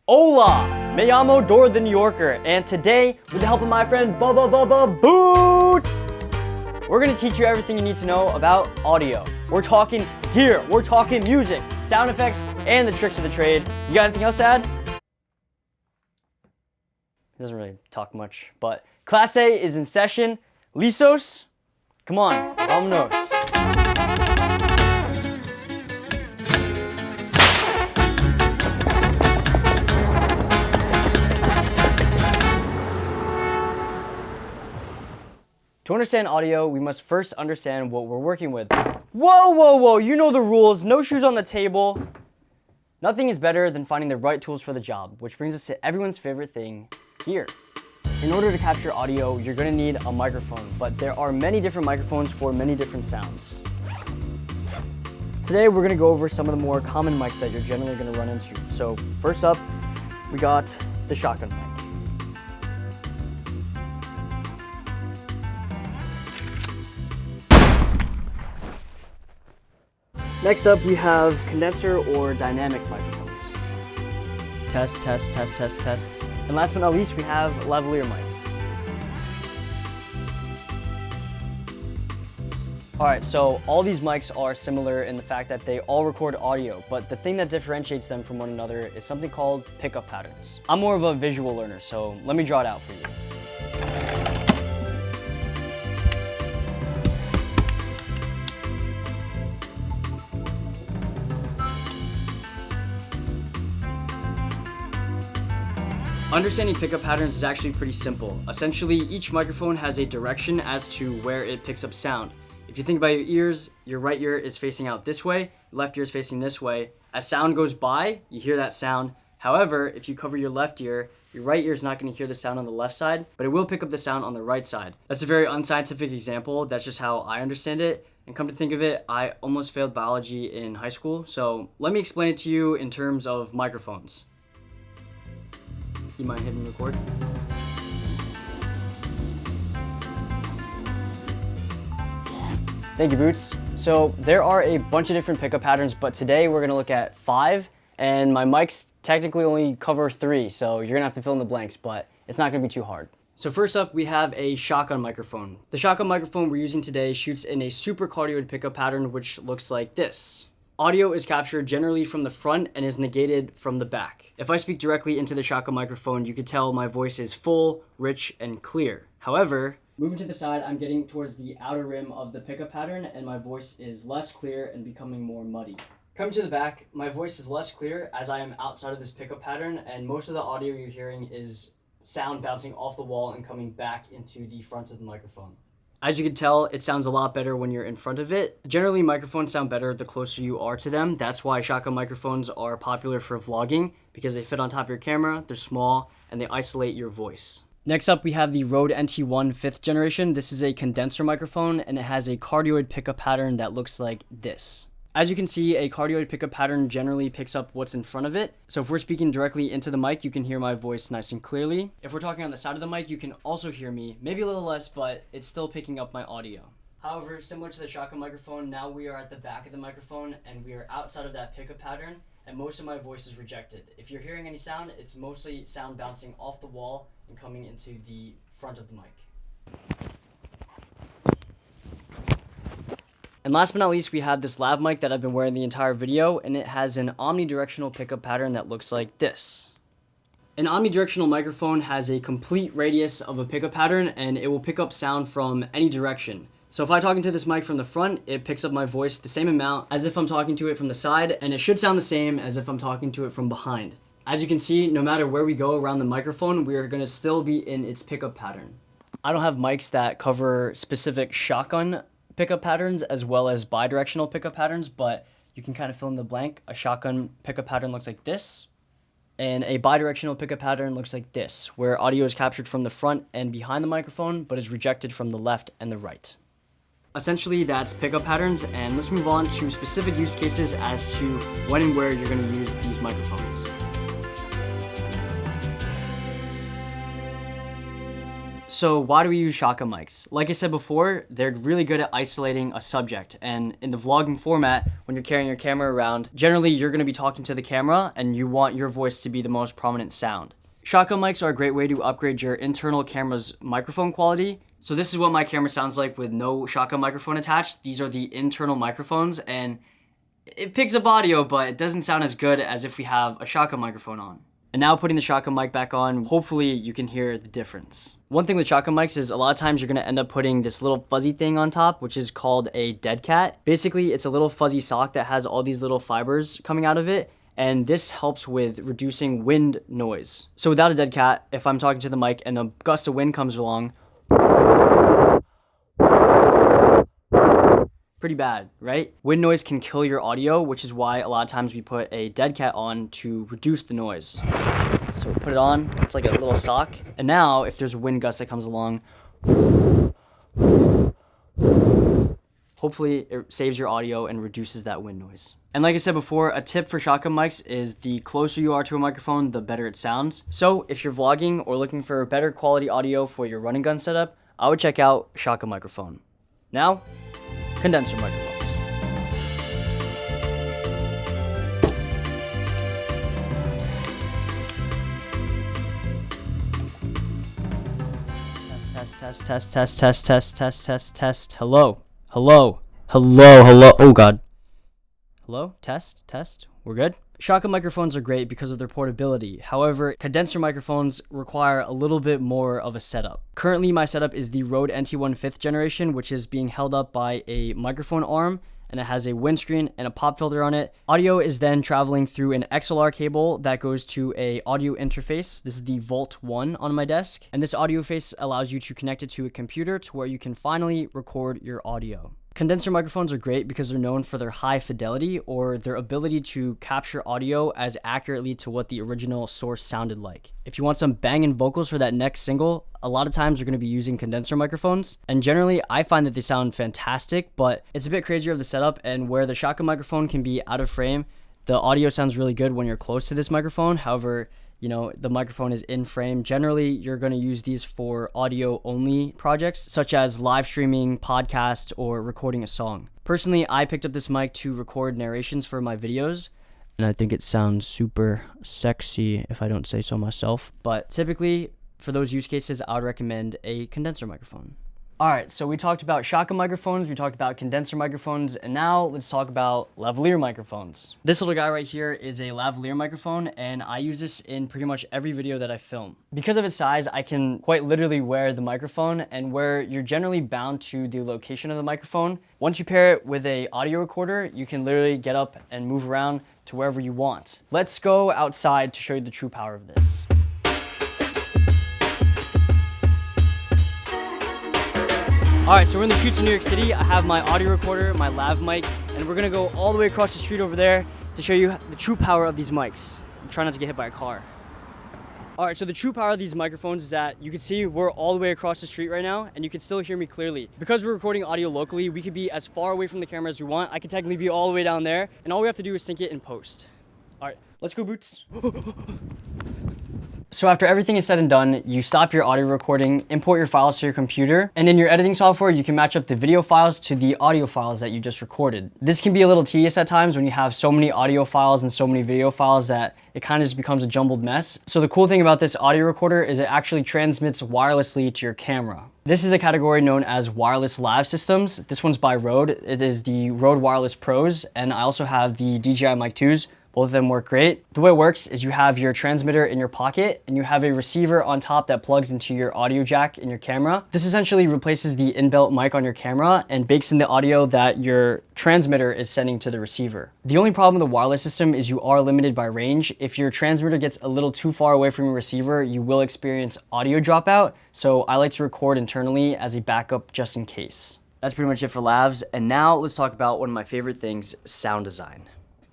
Hola! Me llamo Dora the New Yorker, and today, with the help of my friend Boots, we're gonna teach you everything you need to know about audio. We're talking gear, we're talking music, sound effects, and the tricks of the trade. You got anything else to add? He doesn't really talk much, but Class A is in session. Listos? Come on, vámonos. To understand audio, we must first understand what we're working with. Whoa, you know the rules. No shoes on the table. Nothing is better than finding the right tools for the job, which brings us to everyone's favorite thing, gear. In order to capture audio, you're gonna need a microphone, but there are many different microphones for many different sounds. Today, we're gonna go over some of the more common mics that you're generally gonna run into. So first up, we got the shotgun mic. Next up, we have condenser or dynamic microphones. Test. And last but not least, we have lavalier mics. Alright, so all these mics are similar in the fact that they all record audio, but the thing that differentiates them from one another is something called pickup patterns. I'm more of a visual learner, so let me draw it out for you. Understanding pickup patterns is actually pretty simple. Essentially, each microphone has a direction as to where it picks up sound. If you think about your ears, your right ear is facing out this way, your left ear is facing this way. As sound goes by, you hear that sound. However, if you cover your left ear, your right ear is not going to hear the sound on the left side, but it will pick up the sound on the right side. That's a very unscientific example. That's just how I understand it. And come to think of it, I almost failed biology in high school. So let me explain it to you in terms of microphones. You mind hitting record? Thank you, Boots. So there are a bunch of different pickup patterns, but today we're gonna look at 5, and my mics technically only cover 3, so you're gonna have to fill in the blanks, but it's not gonna be too hard. So first up, we have a shotgun microphone. The shotgun microphone we're using today shoots in a super cardioid pickup pattern, which looks like this. Audio is captured generally from the front and is negated from the back. If I speak directly into the shotgun microphone, you can tell my voice is full, rich, and clear. However, moving to the side, I'm getting towards the outer rim of the pickup pattern and my voice is less clear and becoming more muddy. Coming to the back, my voice is less clear as I am outside of this pickup pattern, and most of the audio you're hearing is sound bouncing off the wall and coming back into the front of the microphone. As you can tell, it sounds a lot better when you're in front of it. Generally, microphones sound better the closer you are to them. That's why shotgun microphones are popular for vlogging, because they fit on top of your camera, they're small, and they isolate your voice. Next up, we have the Rode NT1 5th generation. This is a condenser microphone, and it has a cardioid pickup pattern that looks like this. As you can see, a cardioid pickup pattern generally picks up what's in front of it. So if we're speaking directly into the mic, you can hear my voice nice and clearly. If we're talking on the side of the mic, you can also hear me, maybe a little less, but it's still picking up my audio. However, similar to the shotgun microphone, now we are at the back of the microphone and we are outside of that pickup pattern, and most of my voice is rejected. If you're hearing any sound, it's mostly sound bouncing off the wall and coming into the front of the mic. And last but not least, we have this lav mic that I've been wearing the entire video, and it has an omnidirectional pickup pattern that looks like this. An omnidirectional microphone has a complete radius of a pickup pattern, and it will pick up sound from any direction. So if I talk into this mic from the front, it picks up my voice the same amount as if I'm talking to it from the side, and it should sound the same as if I'm talking to it from behind. As you can see, no matter where we go around the microphone, we are going to still be in its pickup pattern. I don't have mics that cover specific shotgun pickup patterns as well as bidirectional pickup patterns, but you can kind of fill in the blank. A shotgun pickup pattern looks like this, and a bidirectional pickup pattern looks like this, where audio is captured from the front and behind the microphone, but is rejected from the left and the right. Essentially, that's pickup patterns, and let's move on to specific use cases as to when and where you're going to use these microphones. So why do we use shotgun mics? Like I said before, they're really good at isolating a subject. And in the vlogging format, when you're carrying your camera around, generally you're going to be talking to the camera and you want your voice to be the most prominent sound. Shotgun mics are a great way to upgrade your internal camera's microphone quality. So this is what my camera sounds like with no shotgun microphone attached. These are the internal microphones, and it picks up audio, but it doesn't sound as good as if we have a shotgun microphone on. And now putting the shotgun mic back on, hopefully you can hear the difference. One thing with shotgun mics is a lot of times you're gonna end up putting this little fuzzy thing on top, which is called a dead cat. Basically, it's a little fuzzy sock that has all these little fibers coming out of it, and this helps with reducing wind noise. So without a dead cat, if I'm talking to the mic and a gust of wind comes along, pretty bad, right? Wind noise can kill your audio, which is why a lot of times we put a dead cat on to reduce the noise. So put it on, it's like a little sock. And now if there's a wind gust that comes along, hopefully it saves your audio and reduces that wind noise. And like I said before, a tip for shotgun mics is the closer you are to a microphone, the better it sounds. So if you're vlogging or looking for better quality audio for your running gun setup, I would check out shotgun microphone. Now, condenser microphones. Test. Hello. Oh God. Hello? Test. We're good? Shotgun microphones are great because of their portability. However, condenser microphones require a little bit more of a setup. Currently, my setup is the Rode NT1 5th generation, which is being held up by a microphone arm, and it has a windscreen and a pop filter on it. Audio is then traveling through an XLR cable that goes to a audio interface. This is the Volt 1 on my desk, and this audio face allows you to connect it to a computer to where you can finally record your audio. Condenser microphones are great because they're known for their high fidelity, or their ability to capture audio as accurately to what the original source sounded like. If you want some banging vocals for that next single, a lot of times you're going to be using condenser microphones, and generally I find that they sound fantastic, but it's a bit crazier of the setup, and where the shotgun microphone can be out of frame, the audio sounds really good when you're close to this microphone. However, you know, the microphone is in frame. Generally, you're going to use these for audio only projects, such as live streaming, podcasts, or recording a song. Personally, I picked up this mic to record narrations for my videos, and I think it sounds super sexy if I don't say so myself. But typically, for those use cases, I would recommend a condenser microphone. All right, so we talked about shotgun microphones, we talked about condenser microphones, and now let's talk about lavalier microphones. This little guy right here is a lavalier microphone, and I use this in pretty much every video that I film. Because of its size, I can quite literally wear the microphone, and where you're generally bound to the location of the microphone, once you pair it with an audio recorder, you can literally get up and move around to wherever you want. Let's go outside to show you the true power of this. All right, so we're in the streets of New York City. I have my audio recorder, my lav mic, and we're gonna go all the way across the street over there to show you the true power of these mics. I'm trying not to get hit by a car. All right, so the true power of these microphones is that you can see we're all the way across the street right now, and you can still hear me clearly. Because we're recording audio locally, we could be as far away from the camera as we want. I could technically be all the way down there, and all we have to do is sync it in post. All right, let's go, Boots. So after everything is said and done, you stop your audio recording, import your files to your computer, and in your editing software, you can match up the video files to the audio files that you just recorded. This can be a little tedious at times when you have so many audio files and so many video files that it kind of just becomes a jumbled mess. So the cool thing about this audio recorder is it actually transmits wirelessly to your camera. This is a category known as wireless lav systems. This one's by Rode. It is the Rode Wireless Pros, and I also have the DJI Mic 2s. Both of them work great. The way it works is you have your transmitter in your pocket and you have a receiver on top that plugs into your audio jack in your camera. This essentially replaces the inbuilt mic on your camera and bakes in the audio that your transmitter is sending to the receiver. The only problem with the wireless system is you are limited by range. If your transmitter gets a little too far away from your receiver, you will experience audio dropout. So I like to record internally as a backup just in case. That's pretty much it for lavs. And now let's talk about one of my favorite things, sound design.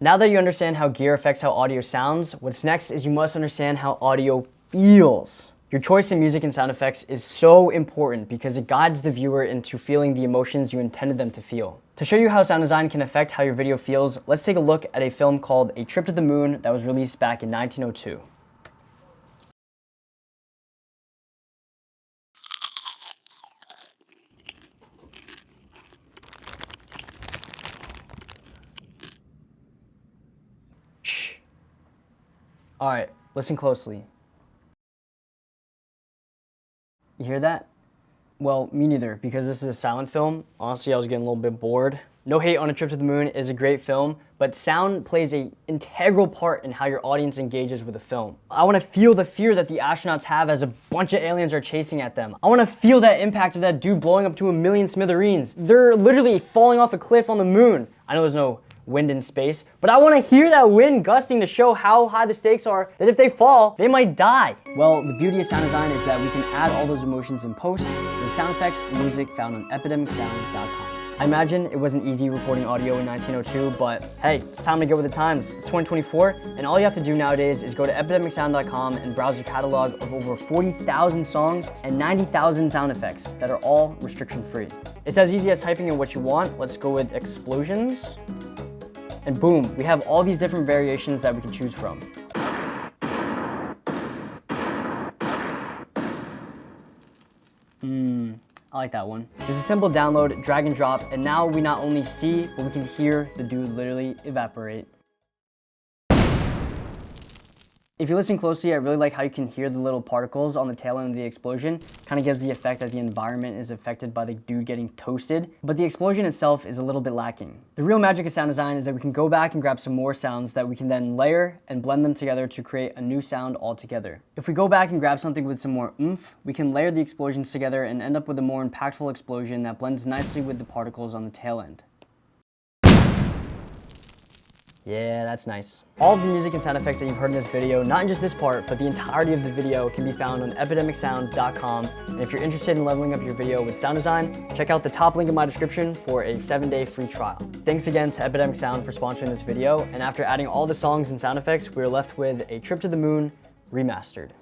Now that you understand how gear affects how audio sounds, what's next is you must understand how audio feels. Your choice in music and sound effects is so important because it guides the viewer into feeling the emotions you intended them to feel. To show you how sound design can affect how your video feels, let's take a look at a film called A Trip to the Moon that was released back in 1902. All right, listen closely. You hear that? Well, me neither, because this is a silent film. Honestly, I was getting a little bit bored. No hate on A Trip to the Moon is a great film, but sound plays an integral part in how your audience engages with the film. I want to feel the fear that the astronauts have as a bunch of aliens are chasing at them. I want to feel that impact of that dude blowing up to a million smithereens. They're literally falling off a cliff on the moon. I know there's no wind in space, but I want to hear that wind gusting to show how high the stakes are, that if they fall, they might die. Well, the beauty of sound design is that we can add all those emotions in post with sound effects and music found on epidemicsound.com. I imagine it wasn't easy recording audio in 1902, but hey, it's time to get with the times. It's 2024, and all you have to do nowadays is go to epidemicsound.com and browse your catalog of over 40,000 songs and 90,000 sound effects that are all restriction-free. It's as easy as typing in what you want. Let's go with explosions. And boom, we have all these different variations that we can choose from. I like that one. Just a simple download, drag and drop, and now we not only see, but we can hear the dude literally evaporate. If you listen closely, I really like how you can hear the little particles on the tail end of the explosion. Kind of gives the effect that the environment is affected by the dude getting toasted, but the explosion itself is a little bit lacking. The real magic of sound design is that we can go back and grab some more sounds that we can then layer and blend them together to create a new sound altogether. If we go back and grab something with some more oomph, we can layer the explosions together and end up with a more impactful explosion that blends nicely with the particles on the tail end. Yeah, that's nice. All of the music and sound effects that you've heard in this video, not in just this part, but the entirety of the video can be found on epidemicsound.com. And if you're interested in leveling up your video with sound design, check out the top link in my description for a 7-day free trial. Thanks again to Epidemic Sound for sponsoring this video. And after adding all the songs and sound effects, we're left with A Trip to the Moon remastered.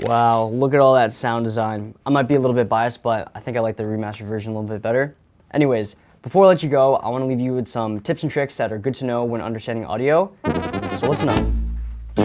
Wow, look at all that sound design. I might be a little bit biased, but I think I like the remastered version a little bit better. Anyways, before I let you go, I want to leave you with some tips and tricks that are good to know when understanding audio. So listen up.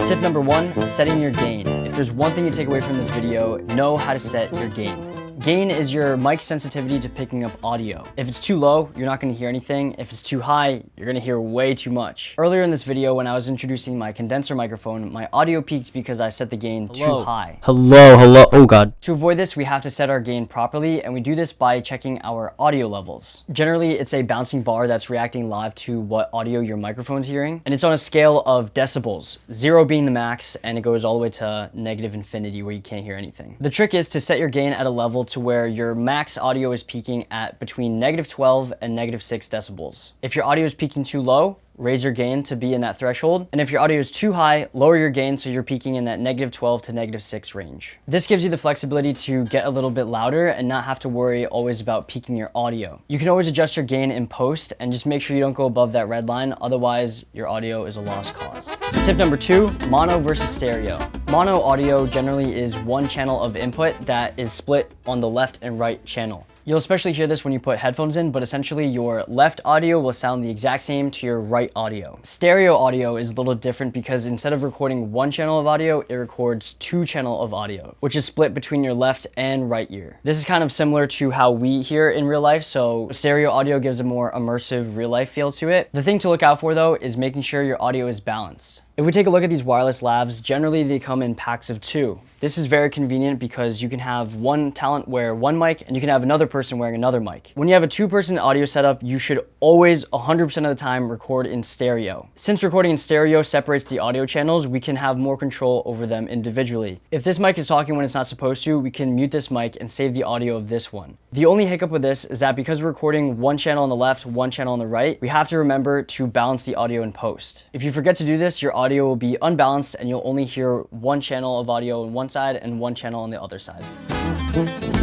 Tip number 1, setting your gain. If there's one thing you take away from this video, know how to set your gain. Gain is your mic sensitivity to picking up audio. If it's too low, you're not going to hear anything. If it's too high, you're going to hear way too much. Earlier in this video, when I was introducing my condenser microphone, my audio peaked because I set the gain too high. Hello, oh god. To avoid this, we have to set our gain properly, and we do this by checking our audio levels. Generally, it's a bouncing bar that's reacting live to what audio your microphone's hearing, and it's on a scale of decibels, 0 being the max, and it goes all the way to negative infinity where you can't hear anything. The trick is to set your gain at a level to where your max audio is peaking at between -12 and -6 decibels. If your audio is peaking too low, raise your gain to be in that threshold. And if your audio is too high, lower your gain so you're peaking in that -12 to -6 range. This gives you the flexibility to get a little bit louder and not have to worry always about peaking your audio. You can always adjust your gain in post and just make sure you don't go above that red line, otherwise your audio is a lost cause. Tip number 2, mono versus stereo. Mono audio generally is one channel of input that is split on the left and right channel. You'll especially hear this when you put headphones in, but essentially your left audio will sound the exact same to your right audio. Stereo audio is a little different because instead of recording one channel of audio, it records 2 channels of audio, which is split between your left and right ear. This is kind of similar to how we hear in real life, so stereo audio gives a more immersive real life feel to it. The thing to look out for though is making sure your audio is balanced. If we take a look at these wireless lavs, generally they come in packs of 2. This is very convenient because you can have one talent wear one mic and you can have another person wearing another mic. When you have a 2-person audio setup, you should always 100% of the time record in stereo. Since recording in stereo separates the audio channels, we can have more control over them individually. If this mic is talking when it's not supposed to, we can mute this mic and save the audio of this one. The only hiccup with this is that because we're recording one channel on the left, one channel on the right, we have to remember to balance the audio in post. If you forget to do this, your audio will be unbalanced and you'll only hear one channel of audio on one side and one channel on the other side.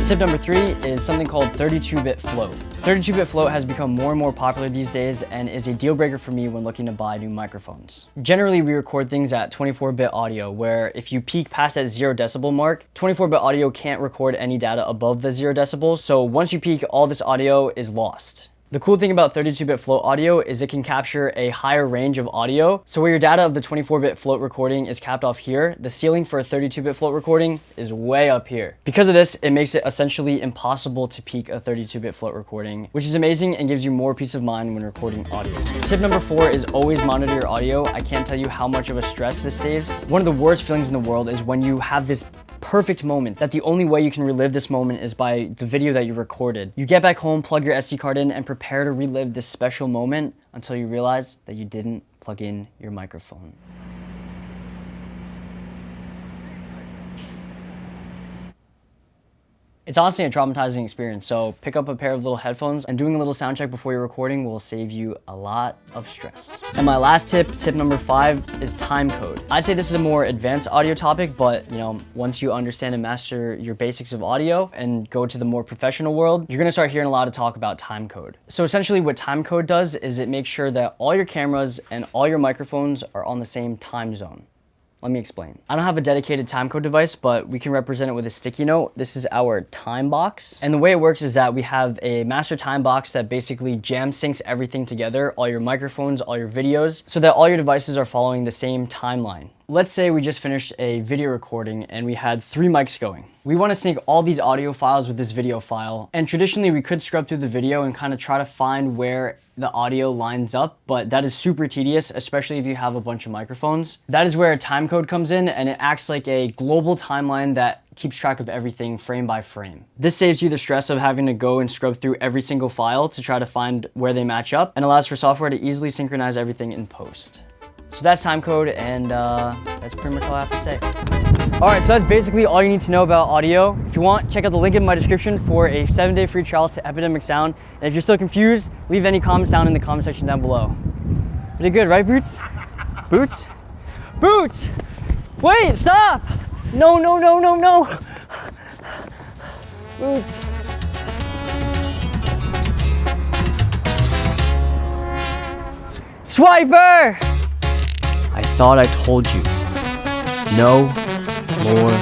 Tip number 3 is something called 32-bit float. 32-bit float has become more and more popular these days and is a deal breaker for me when looking to buy new microphones. Generally, we record things at 24-bit audio, where if you peak past that 0 decibel mark, 24-bit audio can't record any data above the 0 decibels, so once you peak, all this audio is lost. The cool thing about 32-bit float audio is it can capture a higher range of audio. So where your data of the 24-bit float recording is capped off here, the ceiling for a 32-bit float recording is way up here. Because of this, it makes it essentially impossible to peak a 32-bit float recording, which is amazing and gives you more peace of mind when recording audio. Tip number 4 is always monitor your audio. I can't tell you how much of a stress this saves. One of the worst feelings in the world is when you have this perfect moment that the only way you can relive this moment is by the video that you recorded. You get back home, plug your SD card in, and prepare to relive this special moment until you realize that you didn't plug in your microphone. It's honestly a traumatizing experience, so pick up a pair of little headphones, and doing a little sound check before you're recording will save you a lot of stress. And my last tip, tip number 5, is timecode. I'd say this is a more advanced audio topic, but once you understand and master your basics of audio and go to the more professional world, you're gonna start hearing a lot of talk about timecode. So essentially what timecode does is it makes sure that all your cameras and all your microphones are on the same time zone. Let me explain. I don't have a dedicated timecode device, but we can represent it with a sticky note. This is our time box. And the way it works is that we have a master time box that basically jam syncs everything together, all your microphones, all your videos, so that all your devices are following the same timeline. Let's say we just finished a video recording and we had 3 mics going. We want to sync all these audio files with this video file. And traditionally we could scrub through the video and kind of try to find where the audio lines up, but that is super tedious, especially if you have a bunch of microphones. That is where a timecode comes in, and it acts like a global timeline that keeps track of everything frame by frame. This saves you the stress of having to go and scrub through every single file to try to find where they match up, and allows for software to easily synchronize everything in post. So that's timecode, and that's pretty much all I have to say. All right, so that's basically all you need to know about audio. If you want, check out the link in my description for a 7-day free trial to Epidemic Sound. And if you're still confused, leave any comments down in the comment section down below. Pretty good, right, Boots? Boots? Boots! Wait, stop! No, no, no, no, no! Boots. Swiper! I thought I told you. No more